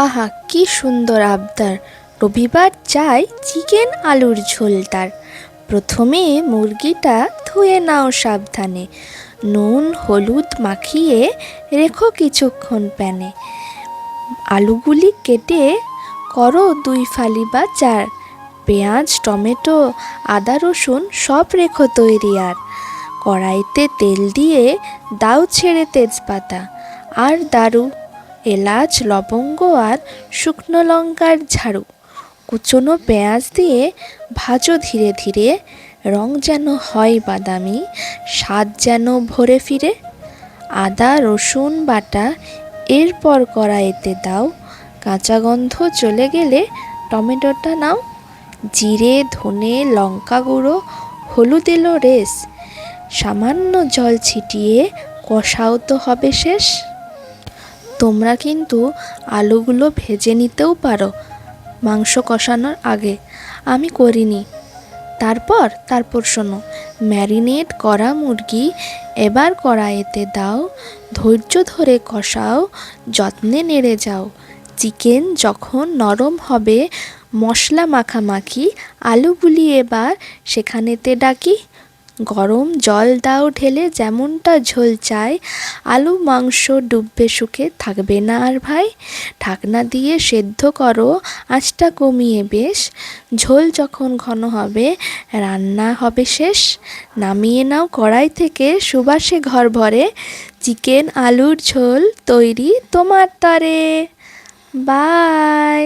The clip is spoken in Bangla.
আহা, কি সুন্দর আবদার! রবিবার চাই চিকেন আলুর ঝোল তার। প্রথমে মুরগিটা ধুয়ে নাও সাবধানে, নুন হলুদ মাখিয়ে রেখো কিছুক্ষণ প্যানে। আলুগুলি কেটে করো 2 ফালি বা 4, পেঁয়াজ টমেটো আদা রসুন সব রেখো তৈরি। আর কড়াইতে তেল দিয়ে দাও ছেড়ে তেজপাতা আর দারু, এলাচ লবঙ্গ আর শুকনো লঙ্কার ঝাড়ু। কুচনো পেঁয়াজ দিয়ে ভাজো ধীরে ধীরে, রং যেন হয় বাদামি, স্বাদ যেন ভরে ফিরে। আদা রসুন বাটা এরপর কড়াইতে দাও, কাঁচা গন্ধ চলে গেলে টমেটোটা নাও। জিরে ধনে লঙ্কা গুঁড়ো হলুদ এলো রেস, সামান্য জল ছিটিয়ে কষাও তো হবে শেষ। তোমরা কিন্তু আলুগুলো ভেজে নিতেও পারো মাংস কষানোর আগে, আমি করিনি। তারপর শোনো, ম্যারিনেট করা মুরগি এবার কড়াইতে দাও, ধৈর্য ধরে কষাও, যত্নে নেড়ে যাও। চিকেন যখন নরম হবে, মশলা মাখামাখি আলুগুলি এবার সেখানেতে ডাকি। গরম জল দাও ঢেলে, যেমনটা ঝোল চাই, আলু মাংস ডুববে সুখে, থাকবে না আর ভাই। ঢাকনা দিয়ে সেদ্ধ করো আঁচটা কমিয়ে বেশ, ঝোল যখন ঘন হবে রান্না হবে শেষ। নামিয়ে নাও কড়াই থেকে, সুবাসে ঘর ভরে, চিকেন আলুর ঝোল তৈরি তোমার তরে। বাই।